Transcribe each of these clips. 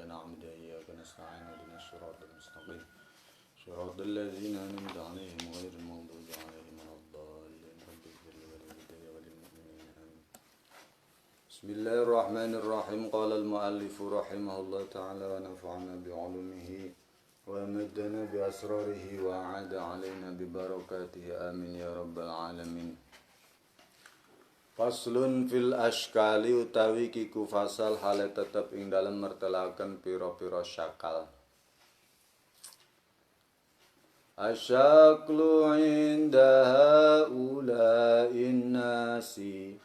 نعبد وإياك نستعين اهدنا الصراط المستقيم صراط الذين أنعمت عليهم غير المغضوب عليهم ولا الضالين رب اغفر لي ولوالدي وللمؤمنين آمين. بسم الله الرحمن الرحيم. قال المؤلف رحمه الله تعالى ونفعنا بعلومه ومدنا بأسراره وأعاد علينا ببركاته آمين يا رب العالمين. Faslun fil ashkali utawi kiku fasal hale tetep ing dalem mertelaken pira-pira syakal. Asyaklu inda haula'in nasi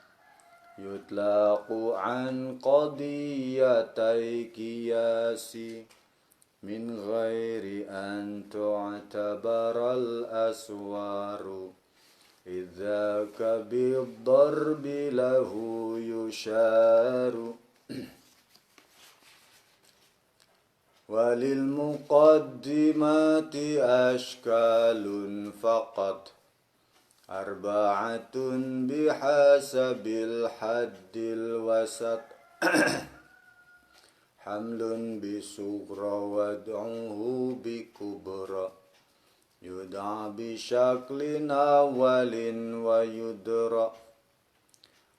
yutlaqu an qadiyatai qiyasi min ghairi an tu'tabaral aswaru إذاك بالضرب له يشار وللمقدمات أشكال فقط أربعة بحسب الحد الوسط حمل بصغرى وضعه بكبرى يدعى بشكل أول ويدرى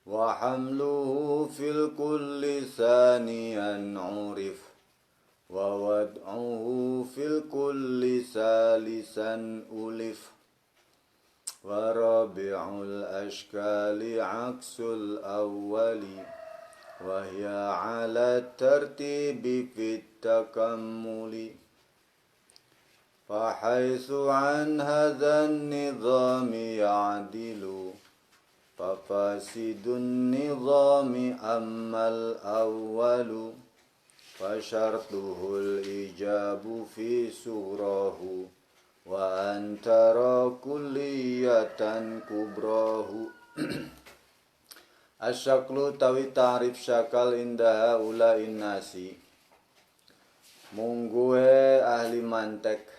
وحمله في الكل ثانيا عرف ووضعه في الكل ثالثا ألف ورابع الأشكال عكس الأول وهي على الترتيب في التكمل فحيث عن هذا النظام يعدل ففاسد النظام أما الأول فشرطه الإيجاب في سوراه وأن ترى كلية كبراه. Asyaklu tawi ta'rif syakal indah haula'in nasi mungguhe ahli mantek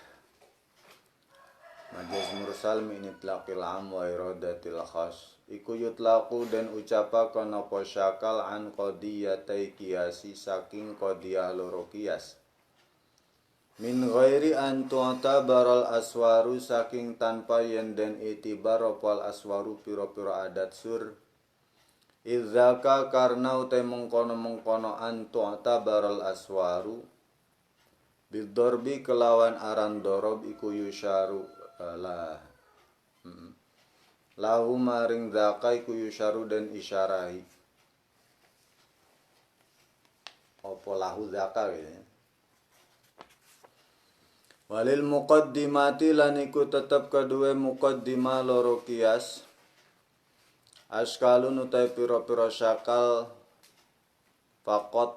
majaz mursal min itlaqil am wa iradatil khas iku yutlaku dan ucapakan apa syakal an qadiyatai qiyasi saking qadiyah loro qiyas min ghairi an tu'tabaral aswaru saking tanpa yen den itibar opal aswaru pira-pira adat sur idzaka karna utai mengkono-mengkono an tu'tabaral aswaru bidorbi kelawan aran dorob iku yusharu lahu maring dzaka iku yusharu dan isyarahi apa lahu dzaka ya. Walil muqaddimati lan iku tetep kedue muqaddimah loro qiyas askalun utai pira-pira syakal faqat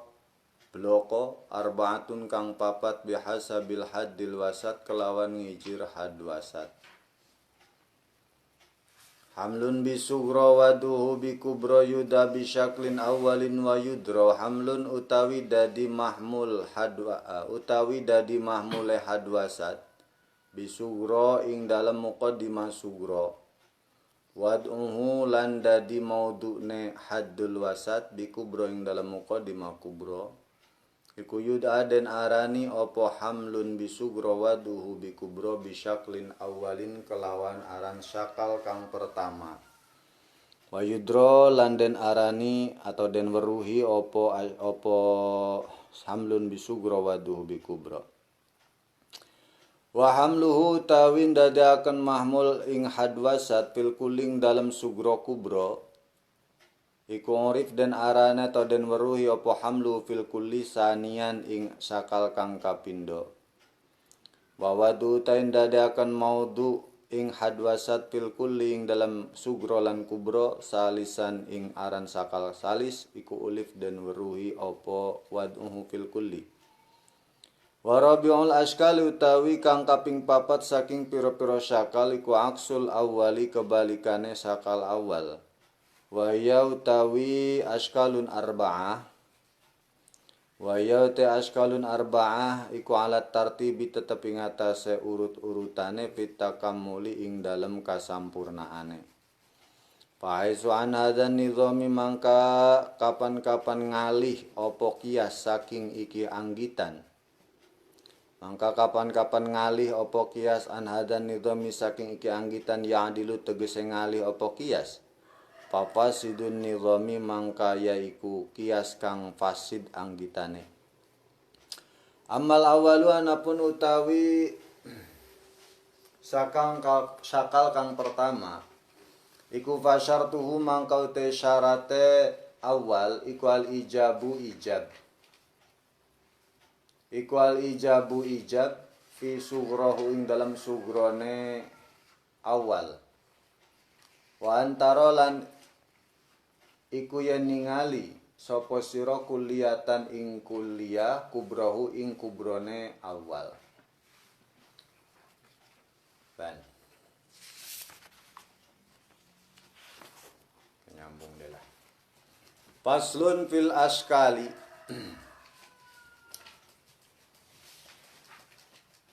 bloko arbaatun kang papat bihasabil haddil wasat kelawan ngijir had wasat. Hamlun bisugra waduhu bikubra yuda bisyaklin awalin wa yudra hamlun utawi dadi mahmul utawi dadi mahmule had wasat bisugra ing dalam muqaddimah sugra wad'uhu lan dadi maudhu'ne haddul wasat bikubra ing dalam muqaddimah kubra iku yud'a den arani opo hamlun bisugro waduhu bikubro bisyaklin awalin kelawan aran syakal kang pertama wa yudro lan den arani atau den weruhi opo hamlun bisugro waduhu bikubro wa hamluhu tawin dadakan mahmul ing hadwasat fil kuling dalam sugro kubro iku urif den arana atau den weruhi apa hamlu fil kulli sanian ing sakal kang kapindo wa wadu tain dadakan maudhu ing hadwasat fil kulli ing dalam sugro lan kubro salisan ing aran sakal salis iku ulif den weruhi apa wad'uhu fil kulli wa rabiul ashkali utawi kang kaping papat saking pira-pira syakal iku aksul awali kebalikane sakal awal wa ya utawi askalun arba'ah wa ya te askalun arba'ah iku alat tartibi tetep ing atase urut-urutane fit takammuli ing dalem kasampurnaane Fahaisu an hadzan nizami mangka kapan-kapan ngalih apa kias saking iki anggitan. Mangka kapan-kapan ngalih apa kias an hadzan nizami saking iki anggitan ya adilu tegese ngalih apa kias. Fafasidun nizami mangka yaiku kias kang fasid anggitane. Amal awalu anapun utawi sakal kang pertama iku fasyartuhu mangkau te syarate awal iku al ijabu ijab. Iku al ijabu ijab fi sughrahu ing dalam sugrone awal. Wa antara lan iku yen ningali sapa sira kulliyatan ing kulliyah kubrahu ing kubrone awal. Ban. Nyambung deh lah. Faslun fil askali.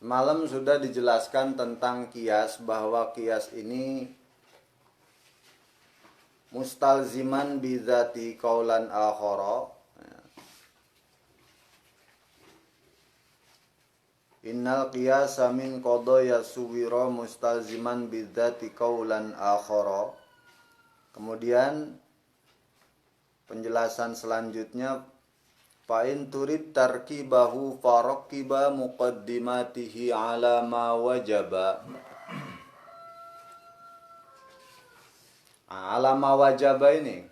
Malam sudah dijelaskan tentang kias, bahwa kias ini mustalziman bidzati qaulan akhara. Innal qiyasa min qadaya suwira mustalziman bidzati qaulan akhara. Kemudian penjelasan selanjutnya, fa'in turid tarkibahu farakkiba muqaddimatihi ala ma wajaba. Alama wajaba ini,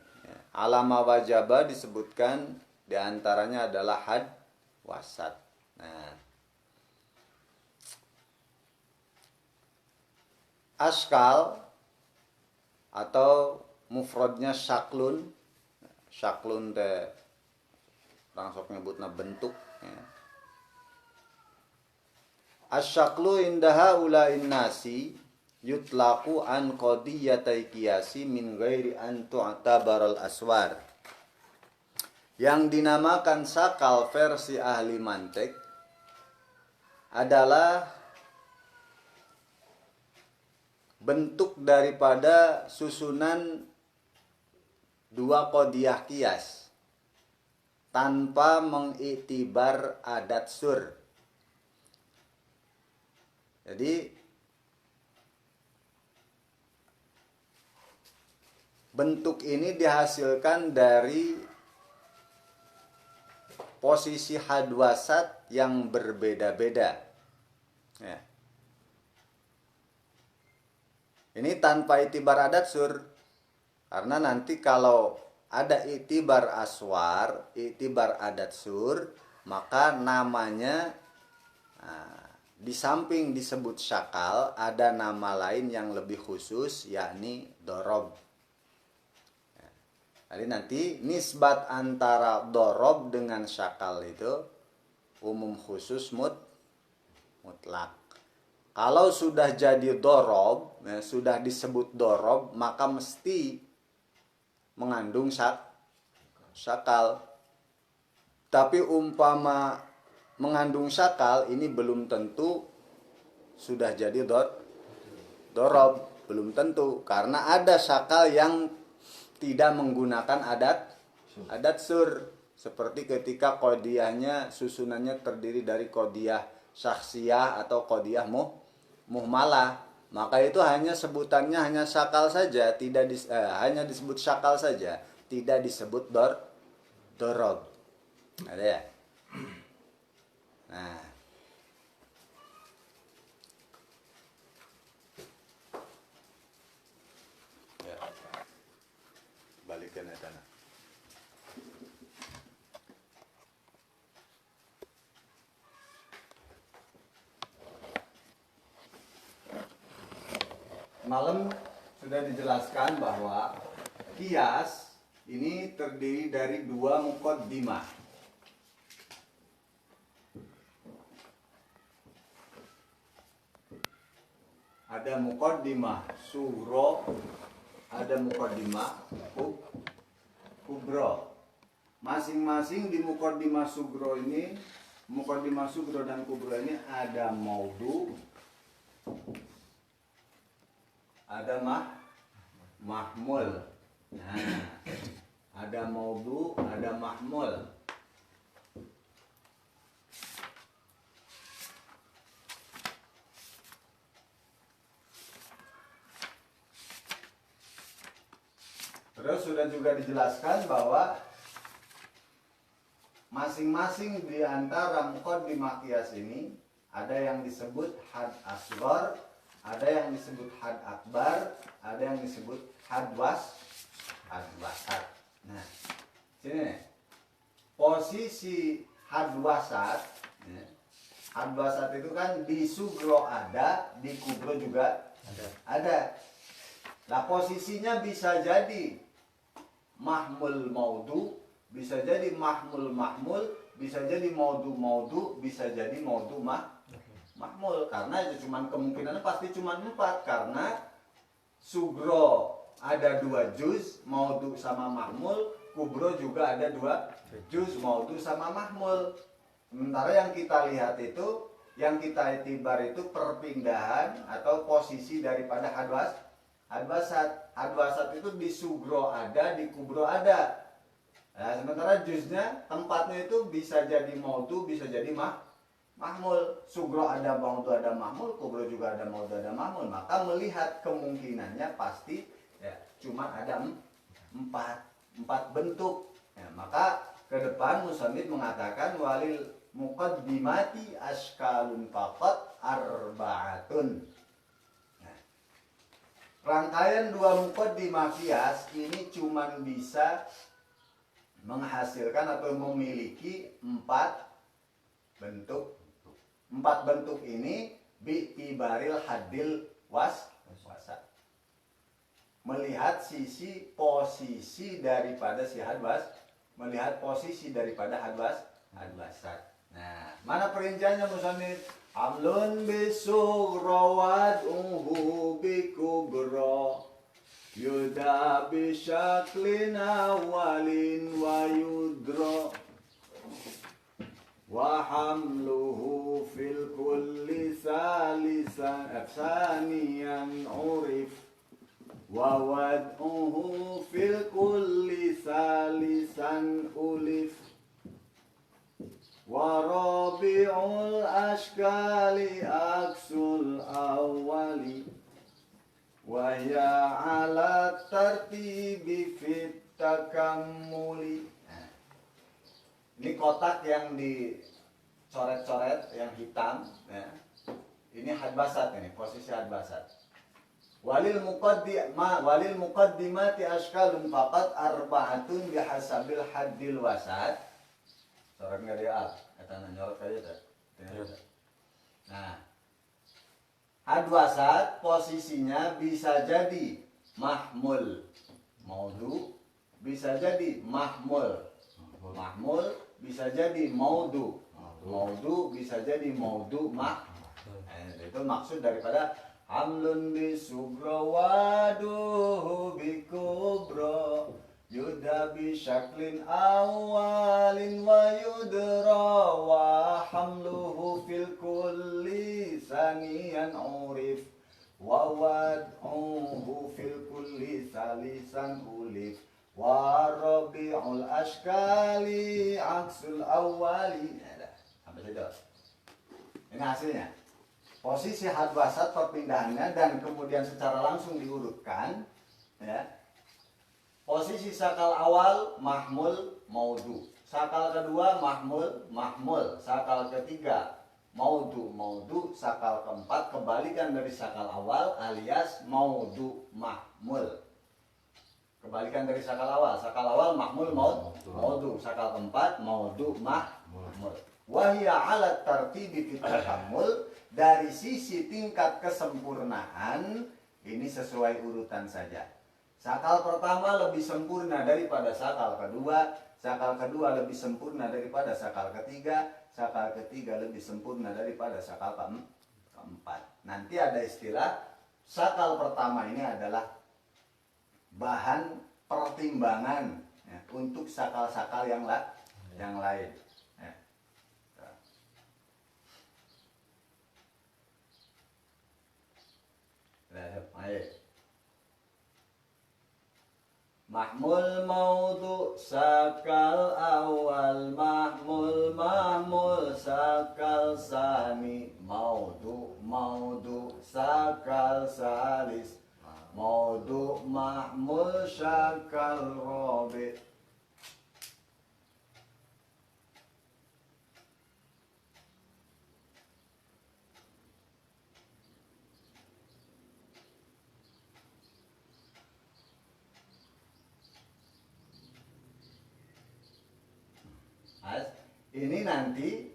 alama wajaba disebutkan diantaranya adalah had wasat. Nah, askal atau mufradnya syaklun, syaklun teh orang sok nyebutna bentuk. Asyaklu indaha ulain nasi yutlaqu an qadiyatai qiyasi min ghairi an tu'tabaral aswar. Yang dinamakan sakal versi ahli mantek adalah bentuk daripada susunan dua qadiyah qiyas tanpa mengiktibar adat sur. Jadi bentuk ini dihasilkan dari posisi hadwasat yang berbeda-beda. Ya. Ini tanpa itibar adat sur. Karena nanti kalau ada itibar aswar, itibar adat sur, maka namanya di samping disebut syakal, ada nama lain yang lebih khusus, yakni dorob. Jadi nanti nisbat antara dorob dengan syakal itu umum khusus mutlak. Kalau sudah jadi dorob, sudah disebut dorob, maka mesti mengandung syakal. Tapi umpama mengandung syakal, ini belum tentu sudah jadi dorob, belum tentu, karena ada syakal yang tidak menggunakan adat sur, seperti ketika qadiyahnya susunannya terdiri dari qadiyah syakhsiyah atau qadiyah muhmalah, maka itu hanya sebutannya hanya syakal saja, tidak hanya disebut syakal saja, tidak disebut dorob. Ada ya? Nah, ya. Balikin ya tanah. Malam sudah dijelaskan bahwa qiyas ini terdiri dari dua muqaddimah. Ada muqaddimah sughra, ada muqaddimah kubra. Masing-masing di muqaddimah sughra ini, muqaddimah sughra dan kubra ini ada maudhu, ada mahmul. Nah, ada maudhu, ada mahmul. Terus sudah juga dijelaskan bahwa masing-masing di antara muqaddimah qiyas ini ada yang disebut had asghar, ada yang disebut had akbar, ada yang disebut had wasat. Nah, sini nih. Posisi had wasat, ya. Had wasat itu kan di sugro ada, di kubro juga ada. Nah, posisinya bisa jadi mahmul maudhu, bisa jadi mahmul mahmul, bisa jadi maudhu, bisa jadi maudhu mahmul. Karena itu cuman kemungkinannya pasti cuma 4, karena sugro ada 2 juz, maudhu sama mahmul, kubro juga ada 2 juz, maudhu sama mahmul. Sementara yang kita lihat itu, yang kita itibar itu perpindahan atau posisi daripada hadwasat. Hadwasat itu di sugro ada, di kubro ada. Nah, sementara juznya tempatnya itu bisa jadi maudhu, bisa jadi mahmul. Sugro ada maudhu, ada mahmul, kubro juga ada maudhu, ada mahmul. Maka melihat kemungkinannya pasti ya cuma ada 4 bentuk. Ya, maka ke depan musannif mengatakan walil muqaddimati ashkalun faqat arba'atun. Rangkaian 2 muqaddimah qiyas ini cuman bisa menghasilkan atau memiliki 4 bentuk. 4 bentuk ini bi'tibaril haddil wasat. Melihat sisi posisi daripada si hadwas, melihat posisi daripada hadwasat. Nah, mana perinciannya musannif? Amlun bisughra wad'uhu bikubra yuda bisyaklin awalin wa yudra wa hamluhu fil kulli salisan saniyan urif wa wad'uhu fil kulli salisan ulif warabi'ul ashkali aksul awali wahya ala tartibi fit takammuli. Nah, ini kotak yang dicoret-coret yang hitam ya. Ini hadwasat, ini posisi hadwasat. Walil muqaddimati ashkalun faqat arba'atun bihasabil haddil wasat. Coret nggak dia kata nyorot aja dah. Nah, hadwasat posisinya bisa jadi mahmul maudhu, bisa jadi mahmul bisa jadi maudhu bisa jadi maudhu itu maksud daripada hamlun bisugro waduhu bikubro yuda bisyaklin awalin wa yudra wa hamluhu fil kulli saniyan urif wa wad'uhu fil kulli salisan ulif wa rabi'ul ashkali aksul awali. Sampai situ. Ini hasilnya. Posisi hadwasat perpindahannya dan kemudian secara langsung diurutkan ya. Posisi sakal awal mahmul maudhu, sakal kedua mahmul, sakal ketiga maudhu, sakal keempat kebalikan dari sakal awal alias maudhu mahmul. Kebalikan dari sakal awal mahmul maudhu, sakal keempat maudhu mahmul. Wahya ala tartibi fit takammul, dari sisi tingkat kesempurnaan ini sesuai urutan saja. Sakal pertama lebih sempurna daripada sakal kedua lebih sempurna daripada sakal ketiga lebih sempurna daripada sakal keempat. Nanti ada istilah sakal pertama ini adalah bahan pertimbangan ya, untuk sakal-sakal yang lain. Ya. Ayo. Mahmul maudu sakal awal, mahmul sakal sani, maudu sakal salis, maudu mahmul sakal robi. Ini nanti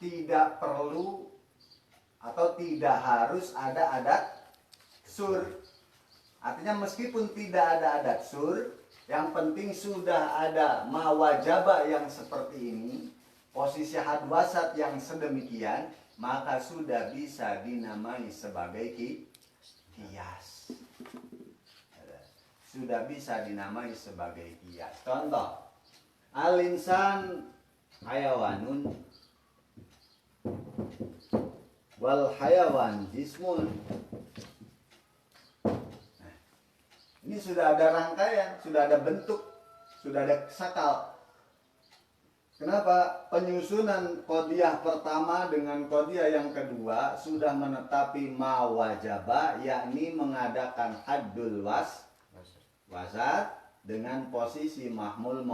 tidak perlu atau tidak harus ada adat sur. Artinya meskipun tidak ada adat sur, yang penting sudah ada mawajaba yang seperti ini, posisi hadwasat yang sedemikian, maka sudah bisa dinamai sebagai qiyas. Sudah bisa dinamai sebagai qiyas. Contoh, al-insan hayawanun wal hayawan jismun. Nah, ini sudah ada rangkaian, sudah ada bentuk, sudah ada sakal. Kenapa? Penyusunan qadiyah pertama dengan qadiyah yang kedua sudah menetapi mawajaba, yakni mengadakan haddul wasat dengan posisi mahmul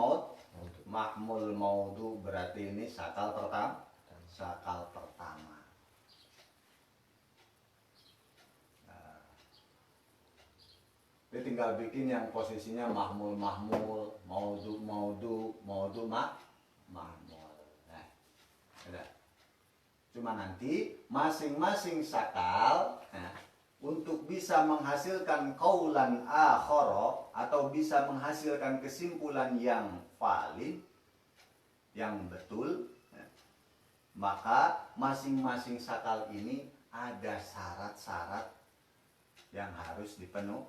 maudu berarti ini sakal pertama. Nah, dia tinggal bikin yang posisinya mahmul maudu mahmul. Nah, cuma nanti masing-masing sakal untuk bisa menghasilkan qaulan akhara atau bisa menghasilkan kesimpulan yang valid, yang betul, maka masing-masing sakal ini ada syarat-syarat yang harus dipenuhi.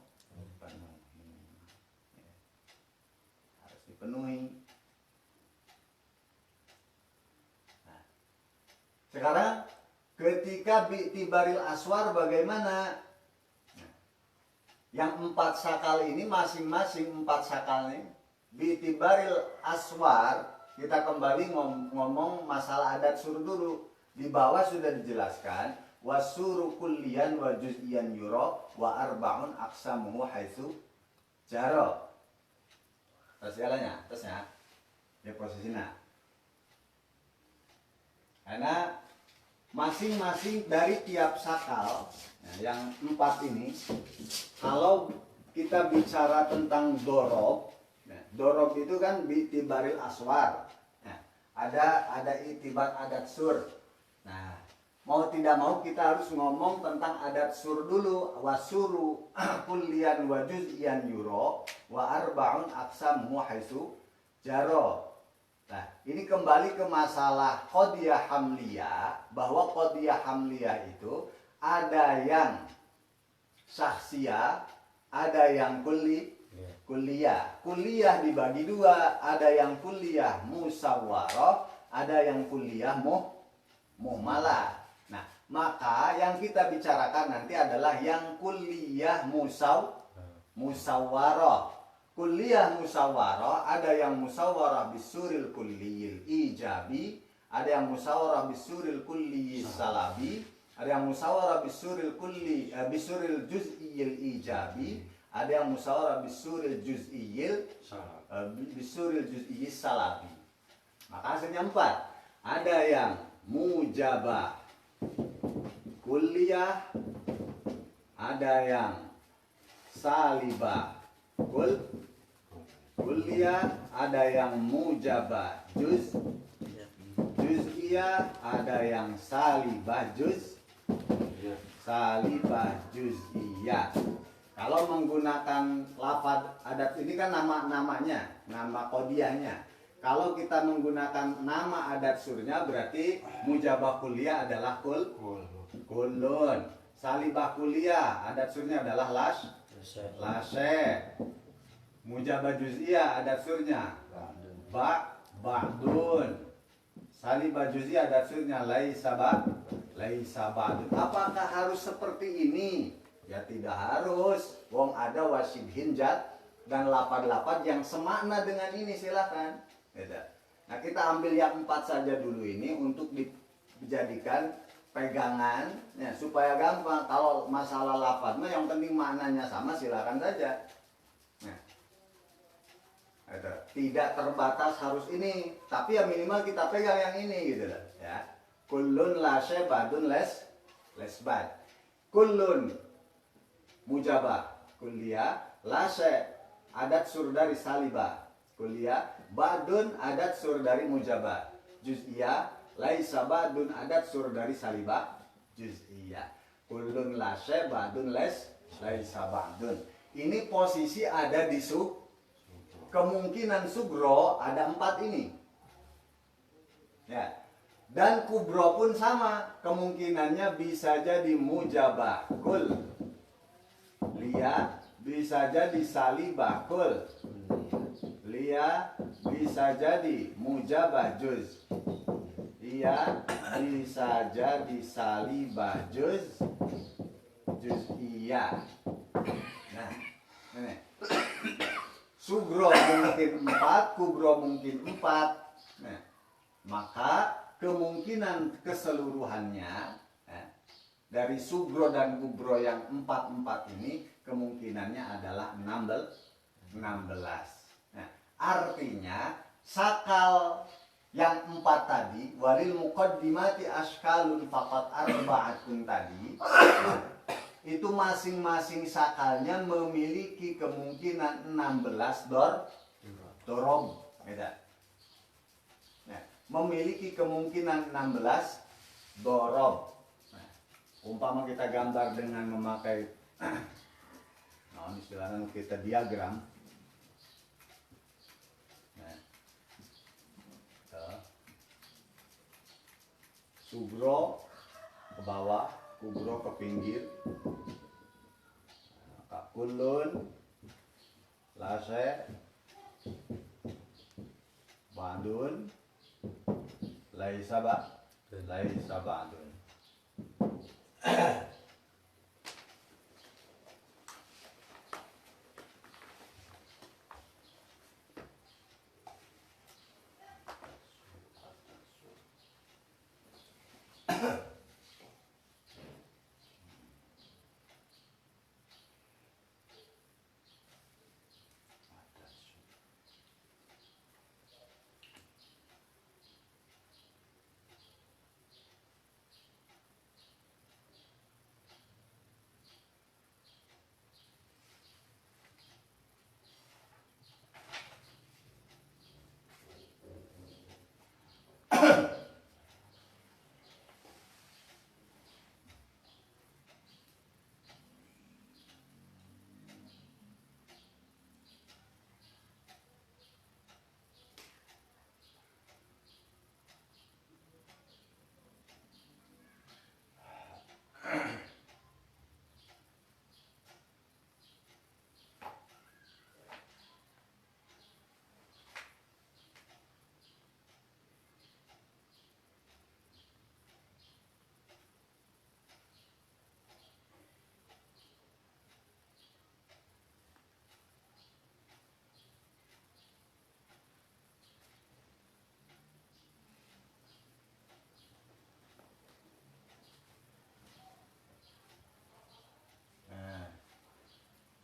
Harus dipenuhi. Nah, sekarang ketika bi'tibaril aswar bagaimana? Yang 4 sakal ini masing-masing 4 sakal ini bi'tibaril aswar, kita kembali ngomong masalah adat sur dulu. Di bawah sudah dijelaskan wasuru kulliyan wa juz'iyan yura wa arba'un aqsamuhu haitsu jaro. Terusnya, ya posisinya. Karena masing-masing dari tiap sakal yang 4 ini, kalau kita bicara tentang dorob itu kan bi'tibaril aswar, ada itibar adat sur. Nah, mau tidak mau kita harus ngomong tentang adat sur dulu. Wasuru kulliyan wa juz'iyan yuro wa arba'un aqsamuhu haitsu jaro. Nah, ini kembali ke masalah qadiyah hamliyah, bahwa qadiyah hamliyah itu ada yang syakhsiyah, ada yang kulliyah. Kulliyah dibagi 2, ada yang kulliyah musawwarah, ada yang kulliyah muhmalah. Nah, maka yang kita bicarakan nanti adalah yang kulliyah musawwarah. Kulliyah musawwarah, ada yang musawwarah bisuril kulliyil ijabi, ada yang musawwarah bisuril kulliyil salabi, ada yang musawwarah bisuril juz'iyil ijabi, ada yang musawwarah bisuril juz'iyil salabi. Maka hasilnya 4. Ada yang mujabah kulliyah, ada yang salibah kulliyah, ada yang mujabah juz'iyah, ada yang salibah juz'iyah. Kalau menggunakan lafaz adat ini kan nama-namanya, nama qadiyahnya. Kalau kita menggunakan nama adat surnya berarti mujabah kulliyah adalah kullun. Salibah kulliyah adat surnya adalah lashe. Mujabah juz'iyah adat surnya ba'dun. Salibah juz'iyah adat surnya laisa ba'dun. Apakah harus seperti ini? Ya tidak harus. Wong ada wasibhin jat dan lapad-lapad yang semakna dengan ini, silakan. Beda. Nah kita ambil yang 4 saja dulu ini untuk dijadikan pegangan ya, supaya gampang. Kalau masalah lafaz mah yang penting maknanya sama, silakan saja. Nah, tidak terbatas harus ini, tapi ya minimal kita pegang yang ini gitu loh ya. Kullun lashe badun lesbad. Kullun mujabah kuliah lashe adat sur dari salibah kuliah badun adat sur dari mujabah juz'iyah laisa badun adat sur dari salibah juz'iyah. Kullun lashe badun laisa badun. Ini posisi ada di kemungkinan sugro ada 4 ini ya. Dan kubro pun sama, kemungkinannya bisa jadi mujabah kul lia, bisa jadi salibah kul lia, bisa jadi mujabah juz iya, bisa jadi salibah juz iya. Nah ini sugro mungkin 4, kubro mungkin 4. Nah, maka kemungkinan keseluruhannya dari sugro dan kubro yang 4 ini kemungkinannya adalah 16. Nah, artinya sakal yang 4 tadi walil muqaddimati ashkalun faqat arba'atun tadi itu masing-masing sakalnya memiliki kemungkinan 16 dorob beda. Nah, memiliki kemungkinan 16 dorob. Nah, umpama kita gambar dengan memakai nah, istilahnya kita diagram. Nah, sugro ke bawah, kubro ke pinggir. Kulun lase badun laisa badun.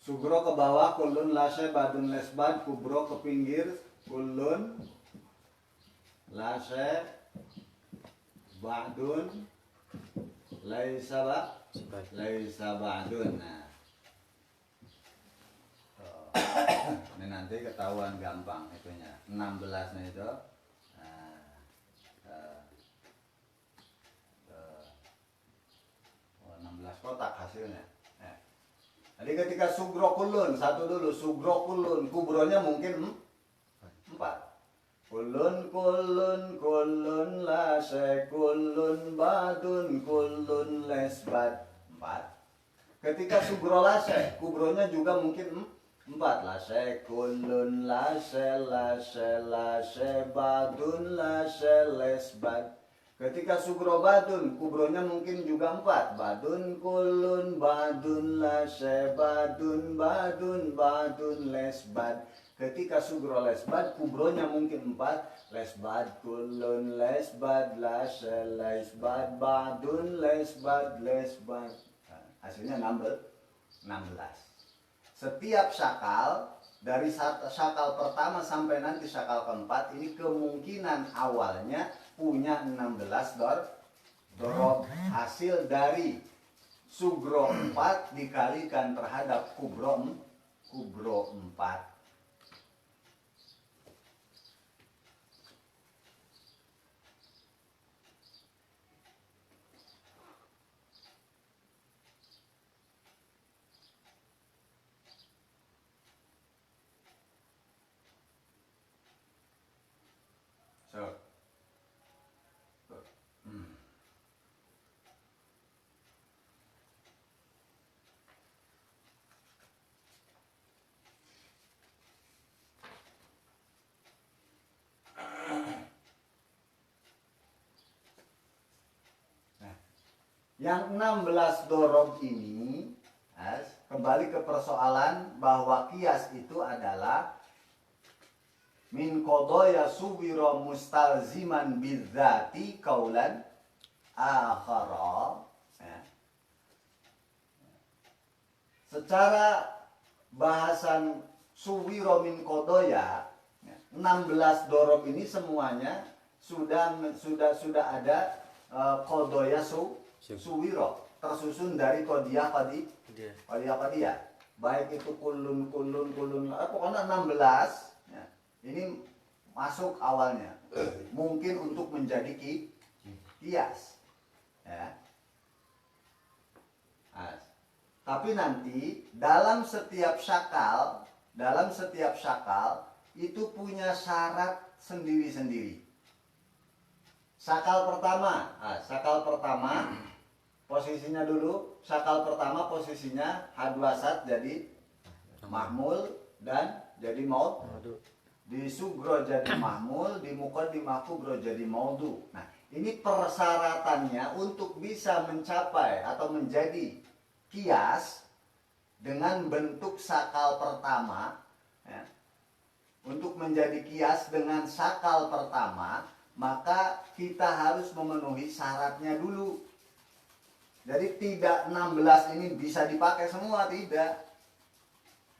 Sugro ke bawah, kulun lase badun lesbad, kubro ke pinggir, kulun lase badun laisa badun. Nah, ini nanti ketahuan gampang itunya. 16-nya itu. Oh, 16 kotak hasilnya. Jadi ketika sugro kulun, satu dulu, sugro kulun, kubronya mungkin 4. Kulun lase, kulun badun, kulun lesbat 4. Ketika sugro lase, kubronya juga mungkin 4. Lase, kulun lase, badun lase, lesbat. Ketika sugro badun, kubronya mungkin juga 4. Badun kulun, badun lase, badun, badun, badun lesbad. Ketika sugro lesbad, kubronya mungkin 4. Lesbad kulun, lesbad lase, lesbad, badun, lesbad, lesbad. Nah, hasilnya 16. Setiap syakal, dari syakal pertama sampai nanti syakal keempat, ini kemungkinan awalnya punya 16 dorob. Hasil dari sugro 4 dikalikan terhadap kubro 4. So, yang 16 dorob ini, kembali ke persoalan bahwa kias itu adalah min qadaya suwira mustalziman bidzati kaulan akhara. Secara bahasan suwiro min qadaya, 16 dorob ini semuanya sudah ada qadaya suwiro, tersusun dari qadiyah qadiyah. Baik itu kulun, pokoknya 16. Ini masuk awalnya, mungkin untuk menjadi kias, ya. Tapi nanti dalam setiap syakal itu punya syarat sendiri-sendiri. Syakal pertama posisinya dulu, syakal pertama posisinya hadwasat jadi mahmul dan jadi maud. Di sugro jadi mahmul, di muqaddimah kubro jadi maudu. Nah, ini persyaratannya untuk bisa mencapai atau menjadi kias dengan bentuk sakal pertama, ya. Untuk menjadi kias dengan sakal pertama, maka kita harus memenuhi syaratnya dulu. Jadi tidak 16 ini bisa dipakai semua, tidak.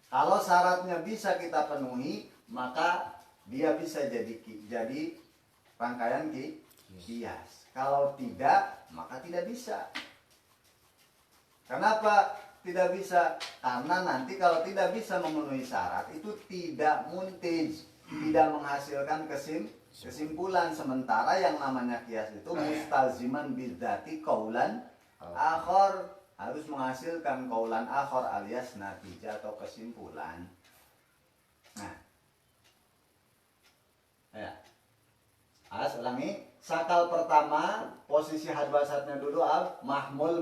Kalau syaratnya bisa kita penuhi, maka dia bisa jadi rangkaian kias. Kalau tidak, maka tidak bisa. Kenapa tidak bisa? Karena nanti kalau tidak bisa memenuhi syarat itu tidak muntij, tidak menghasilkan kesimpulan. Sementara yang namanya kias itu mustalziman bidzati qaulan akhar, harus menghasilkan qaulan akhar alias natijah atau kesimpulan. Nah, ya. Ulangi. Sakal pertama posisi hadwasatnya dulu mahmul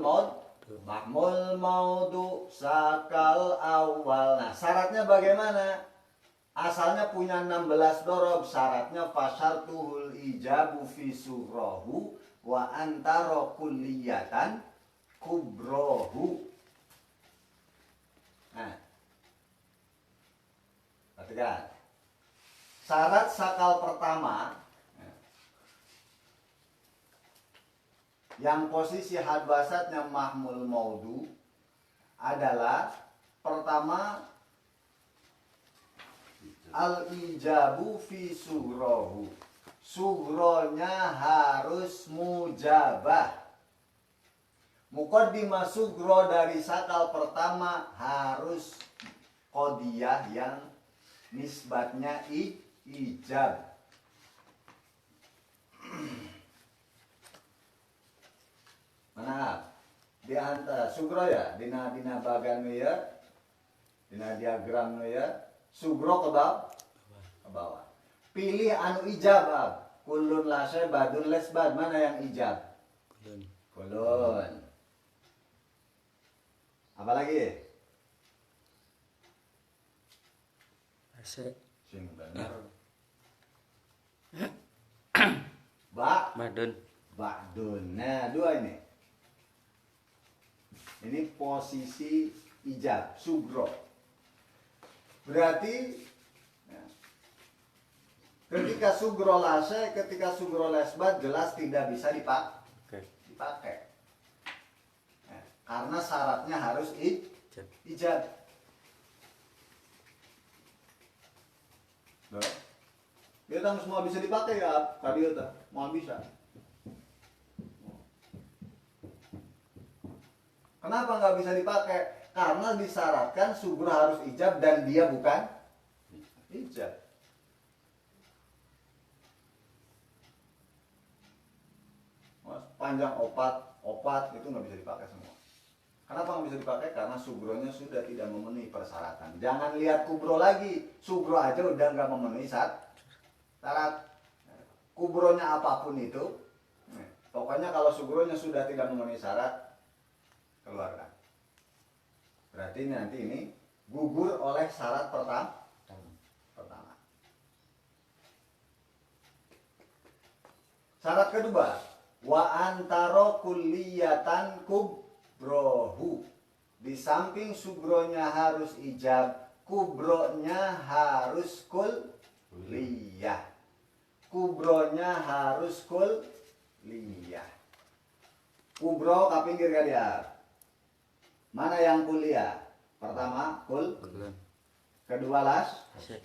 maudu sakal awal. Nah, syaratnya bagaimana? Asalnya punya 16 dorob. Syaratnya fasyartuhul ijabu fi surahu wa antara kulliyatan kubrohu. Nah, perhatikan. Syarat sakal pertama yang posisi hadwasatnya mahmul maudu adalah pertama al-ijabu fi sughrohu. Sughronya harus mujabah. Muqaddimah sughro dari sakal pertama harus qadiyah yang nisbatnya ijab. Mana di antara sugro ya, dina bagan ya, dina diagram ya, sugro ke bawah. Pilih anu ijab, kulun lase badun lesbad, mana yang ijab? Kulun. Apa lagi? Lase. Sing benar. Madun. ba'dun. Nah, dua ini. Ini posisi ijab, sugro. Berarti ya, ketika sugro lase, ketika sugro lesbat jelas tidak bisa dipakai. Ya, karena syaratnya harus ijab. Dia kan semua bisa dipakai ya, tadi itu mau bisa. Kenapa nggak bisa dipakai? Karena disyaratkan sugro harus ijab dan dia bukan ijab. Panjang opat itu nggak bisa dipakai semua. Kenapa nggak bisa dipakai? Karena sugronya sudah tidak memenuhi persyaratan. Jangan lihat kubro lagi, sugro aja udah nggak memenuhi syarat. Kubronya apapun itu, pokoknya kalau sugronya sudah tidak memenuhi syarat, keluarkan. Berarti nanti ini gugur oleh syarat pertama. Syarat kedua, wa antaro kulliyatan kubrohu. Di samping sugronya harus ijab, kubronya harus kulliyah. Kubronya harus kulliyah. Kubro kapinggir ka dia. Mana yang kuliah? Pertama kedua lase.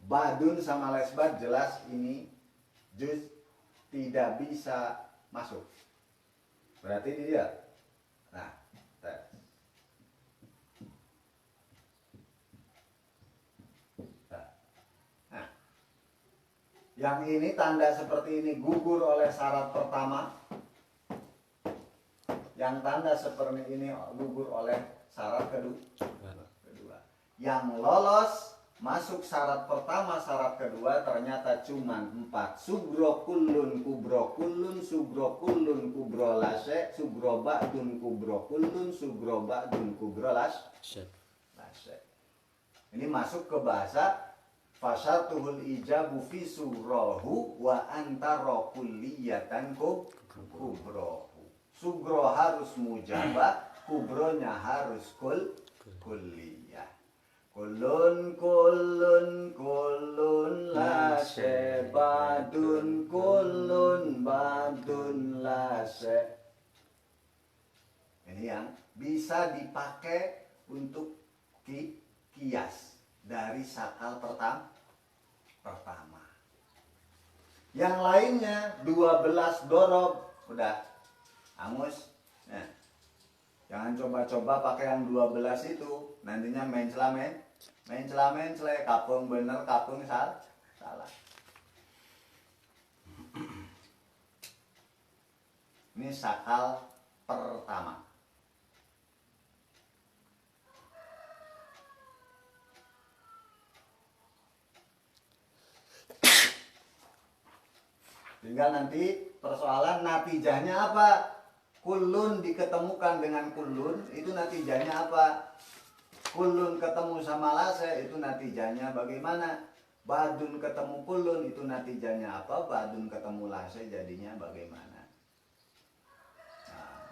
Badun sama lesbat jelas ini juz tidak bisa masuk. Berarti ini dia. Nah, yang ini tanda seperti ini gugur oleh syarat pertama. Yang tanda seperti ini gugur oleh syarat kedua. Yang lolos masuk syarat pertama, syarat kedua ternyata cuma 4. Sugro kullun kubro kullun, sugro kullun kubro lase, sugro ba'dun kubro kullun, sugro ba'dun kubro lase. Ini masuk ke bahasa fasyartuhul ijabu fi surahu wa antara kulliyatan kubrohu. Sugro harus mujabah, kubronya harus kulliyah. Kulun lase, badun badun lase. Ini yang bisa dipakai untuk kias dari sakal pertama. Yang lainnya 12 dorob udah angus. Nah, jangan coba-coba pakai yang 12 itu, nantinya main celamen, kapung bener, kapung salah. Ini sakal pertama. Tinggal nanti persoalan natijahnya apa? Kulun diketemukan dengan kulun, itu natijahnya apa? Kulun ketemu sama lase, itu natijahnya bagaimana? Badun ketemu kulun, itu natijahnya apa? Badun ketemu lase, jadinya bagaimana? Nah,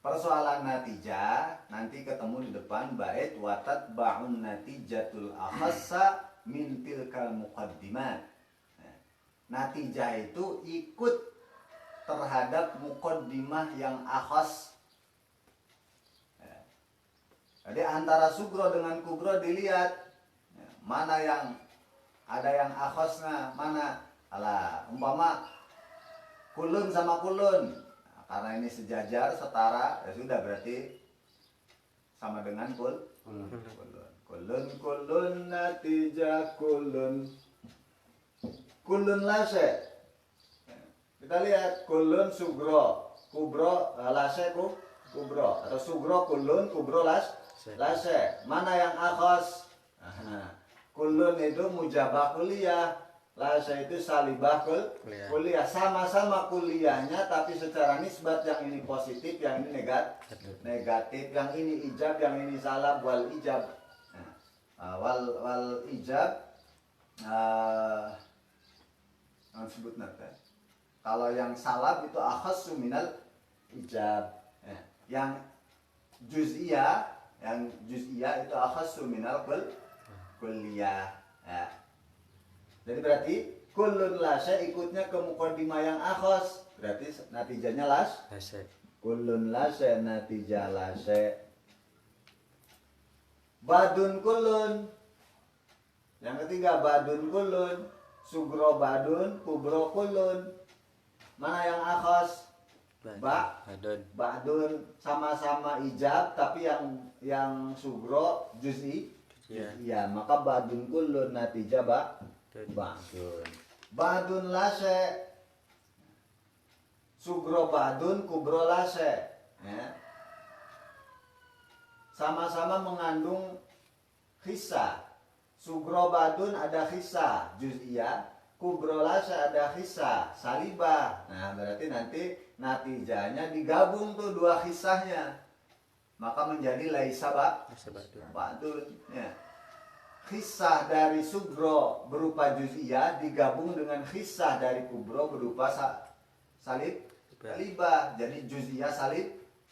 persoalan natijah nanti ketemu di depan bait watat ba'un natijatul akhassa min tilkal muqaddimat. Natijah itu ikut terhadap muqaddimah yang akhas. Jadi antara sugro dengan kubro dilihat mana yang ada yang akhasnya, mana umpama kulun sama kulun. Nah, karena ini sejajar setara, ya sudah berarti sama dengan kulun natijah kulun lase. Kita lihat kulun sugro, kubro lase kubro, atau sugro kulun kubro lase. Mana yang akhos? Kulun itu mujabah kuliah, lase itu salibah kuliah. Sama-sama kuliahnya, tapi secara nisbat yang ini positif, yang ini negatif, yang ini ijab, yang ini salab wal ijab. Wal ijab sebut nata. Kalau yang salab itu akhassu minal ijab. Yang juz'iyah itu akhassu minal kulliyah. Ya. Jadi berarti kullun lasya ikutnya ke muqaddimah yang akhas. Berarti natijahnya Lasya. kullun lasya natijah lasya. Badun kullun. Yang ketiga badun kullun, sugro badun, kubro kullun. Mana yang akhas? Ba'dun sama-sama ijab tapi yang sugro juz'i. Ya, maka ba'dun kullun natijah ba'dun. Ba'dun lasya. Sugro ba'dun kubro lasya. Ya. Sama-sama mengandung khissa. Sugro badun ada khissa juz'iyah, kubro lasya ada khissa salibah. Nah, berarti nanti natijahnya digabung tuh dua khissahnya. Maka menjadi laisa badun. Ya. Khissah dari sugro berupa juz'iyah digabung dengan khissah dari kubro berupa salibah. Jadi juz'iyah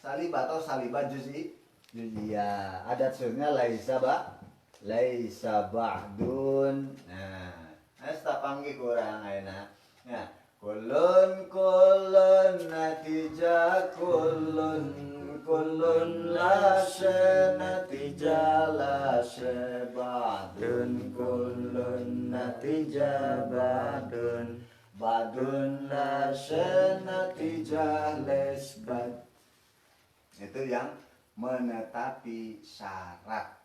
salibah atau salibah juz'iyah. Adat surnya laisa ba'dun. Nah, asta panggil kurang enak. Ya, kulun natijah kulun lasya natijah lasya ba'dun kulun natijah ba'dun lasya natijah lesbad. Itu yang menetapi syarat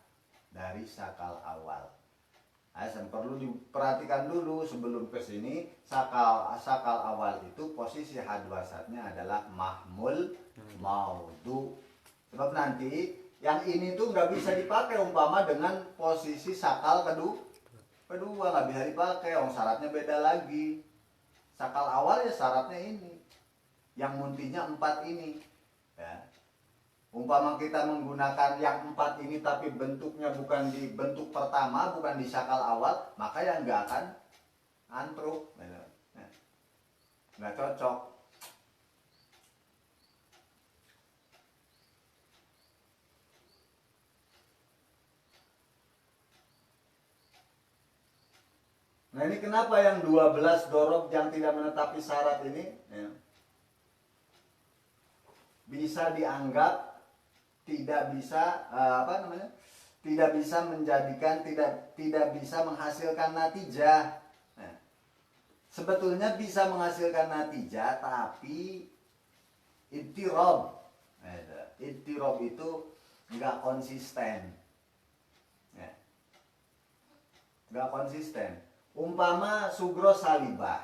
dari sakal awal. Perlu diperhatikan dulu sebelum ke sini. Sakal awal itu posisi hadwasatnya adalah mahmul maudu. Sebab nanti yang ini tuh nggak bisa dipakai umpama dengan posisi sakal kedua nggak bisa dipakai. Syaratnya beda lagi. Sakal awal ya syaratnya ini. Yang muntinya 4 ini. Ya. Umpama kita menggunakan yang 4 ini tapi bentuknya bukan di bentuk pertama, bukan di sakal awal, maka ya nggak akan antruk, nggak cocok. Nah ini kenapa yang 12 dorob yang tidak menetapi syarat ini bisa dianggap tidak bisa tidak bisa menjadikan tidak bisa menghasilkan natijah. Nah, sebetulnya bisa menghasilkan natijah tapi ittirob itu nggak konsisten. Nggak konsisten. Umpama sugro salibah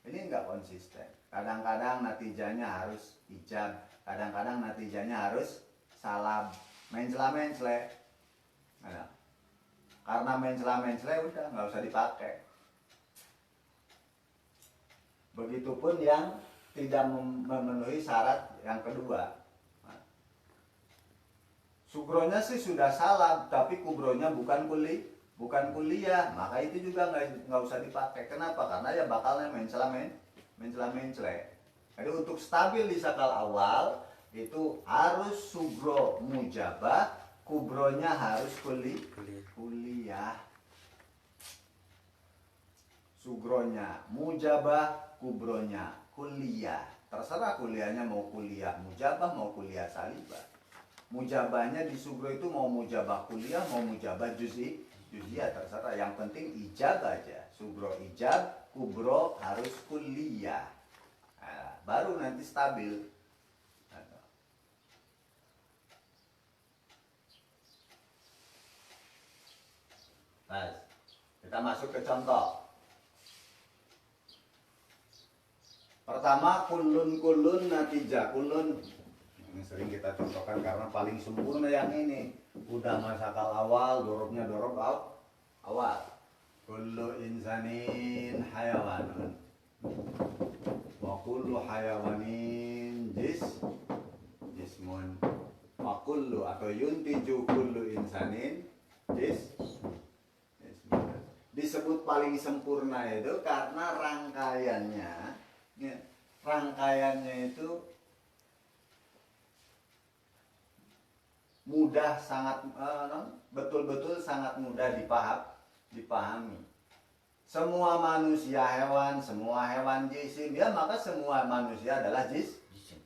ini nggak konsisten. Kadang-kadang natijahnya harus ijab, kadang-kadang natijahnya harus salab, mencela-mencele. Karena mencela-mencele udah nggak usah dipakai. Begitupun yang tidak memenuhi syarat yang kedua. Sugronya sih sudah salab, tapi kubronya bukan kuliah, maka itu juga nggak usah dipakai. Kenapa? Karena ya bakalnya mencela-mencele. Jadi untuk stabil di sakal awal itu harus sugro mujabah, kubronya harus kuliah. Sugronya mujabah, kubronya kuliah. Terserah kuliahnya mau kuliah mujabah, mau kuliah salibah. Mujabahnya di sugro itu mau mujabah kuliah, mau mujabah juz'iyah, terserah. Yang penting ijab aja. Sugro ijab, kubro harus kuliah. Nah, baru nanti stabil. Nah, kita masuk ke contoh. Pertama, kulun natijah. Kulun ini sering kita contohkan karena paling sempurna yang ini. Udah masakal awal, dorobnya dorob awal. Kullu insanin hayawanun wa kullu hayawanin jismun wa kullu atau yuntiju kullu insanin jismun. Di disebut paling sempurna itu karena rangkaiannya, ya, rangkaiannya itu mudah, sangat betul-betul sangat mudah dipahami. Semua manusia hewan, semua hewan jisim, ya maka semua manusia adalah jisim.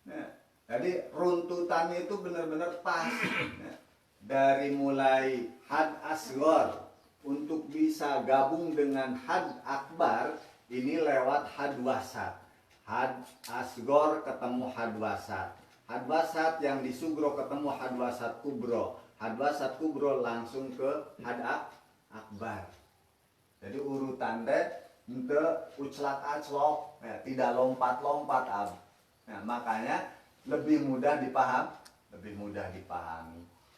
Nah, jadi runtutannya itu benar-benar pas. Nah, dari mulai had asghar untuk bisa gabung dengan had akbar, ini lewat had wasat. Had asghar ketemu had wasat. Had wasat yang di sugro ketemu had wasat kubro. Had wasat kubro langsung ke had akbar. Jadi urutan deh untuk uclak aclok, ya, tidak lompat-lompat ab. Nah, makanya lebih mudah dipahami.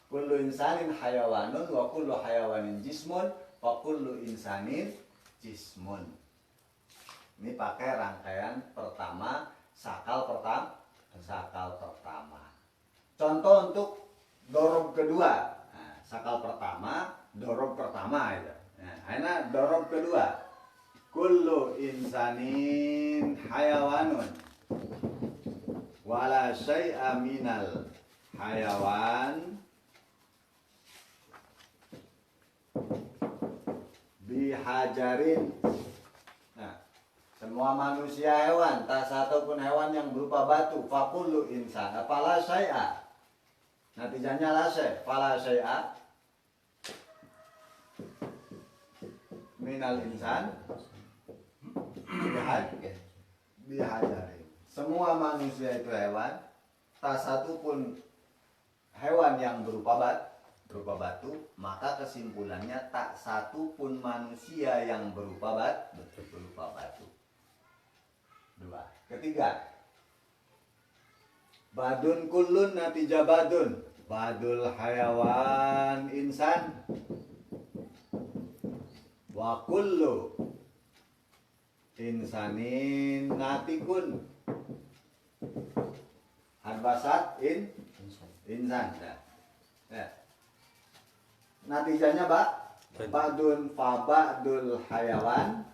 Kullu insanin hayawanun wa kullu hayawanin jismun wa kullu insanin jismun. Ini pakai rangkaian pertama, sakal pertama. Contoh untuk dorob kedua. Nah, sakal pertama, dorob pertama itu. Nah, ini dorob kedua. Kullu insanin hayawanun wala syai'a minal hayawan bihajarin. Nah, semua manusia hewan, tak satu pun hewan yang berupa batu. Fakullu insan, fala syai'a. Natijanya la syai', fala syai'a minal insan bihajarin. Semua manusia itu hewan, tak satu pun hewan yang berupa batu, maka kesimpulannya tak satu pun manusia yang berupa batu. Dua. Ketiga, badun kullun natijah badun. Badul hayawan insan wa kullu insanin natikun. Hadbasat insan. Ya. Natijanya badun fabadul hayawan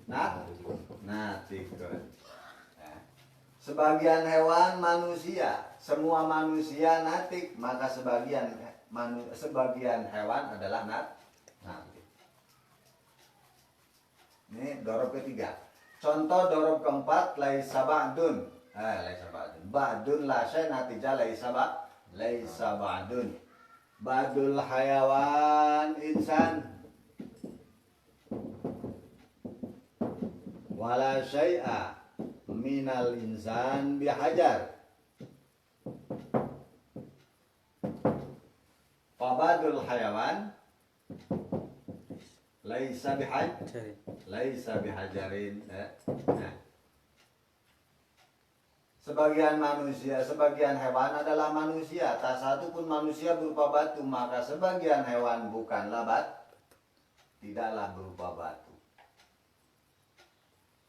natikun. Ya. Sebagian hewan manusia, semua manusia natik, maka sebagian hewan adalah natik. Ini dorob ketiga. Contoh dorob keempat, laisa ba'dun. Laisa ba'dun. Ba'dun la syai' natijah laisa ba'dun. Ba'dul hayawan insan wala syai'a minal insan bihajar. Fabadul hayawan laisa bihajarin. Nah. Sebagian manusia, sebagian hewan adalah manusia. Tak satu pun manusia berupa batu, maka sebagian hewan bukanlah tidaklah berupa batu.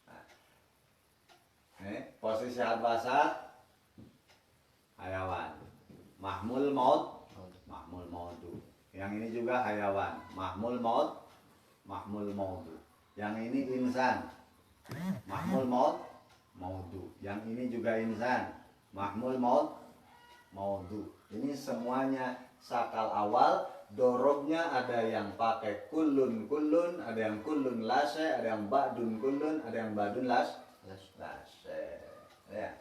Nah. Posisi hadbasa hayawan. Mahmul maut. Yang ini juga hayawan. Mahmul maut. Yang ini insan. Mahmul maut. Yang ini juga insan. Mahmul maut. Ini semuanya sakal awal. Dorobnya ada yang pakai kullun, ada yang kullun lase, ada yang ba'dun kullun, ada yang ba'dun lase. Ya.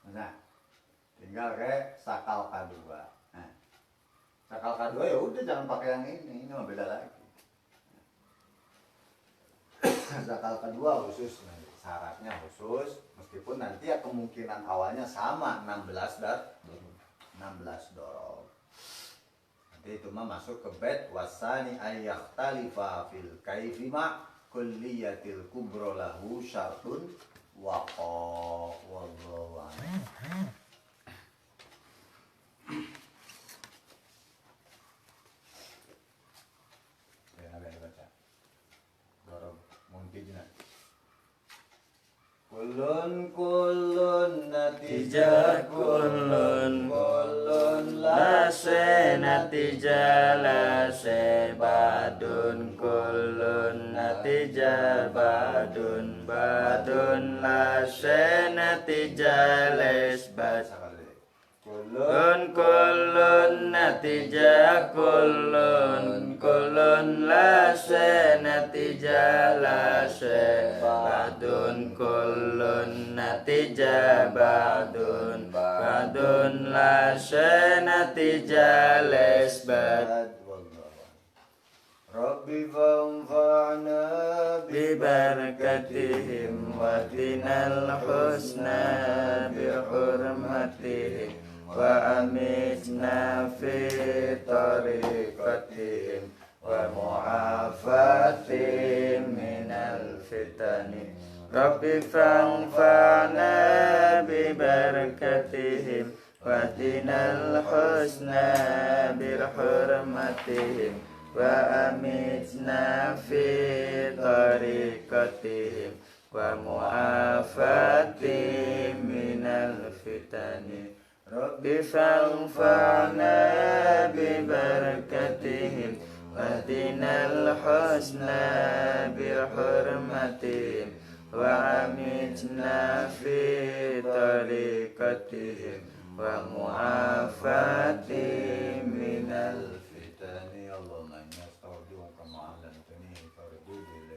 Nah, tinggal ke sakal kedua. Nah, Zakal kedua ya udah jangan pakai yang ini mah beda lagi. Zakal kedua khusus, syaratnya khusus, meskipun nanti ya kemungkinan awalnya sama 16 dorong. Nanti itu mah masuk ke bed wasani ayyahtalifa fil kaifima kulliyatil kubro lahu syartun waqa wallahu a'lam. Kulun natijah kulun lase natijah lase badun kulun natijah badun lase natijah les bad kulun natijah kulun lase natijah lase badun kulun natijah badun lase natijah les bad. Rabbi fanfa'na bibarakatihim wa dinal husna bihurmatihim wa amitna fi tariqatihim wa mu'afatihim minal fitani. Rabbi fanfa'na bibarakatihim wa dinal husna bihurmatihim wa amitna fi tariqatihim wa mu'afatihim minal fitani. Rabbi fanfa'na bi barakatihim wa dinal husna bi hurmatihim wa amitna fi tariqatihim wa mu'afatihim minal fitani. Allahumma inna astaudi'uka ma'alan tani fardudu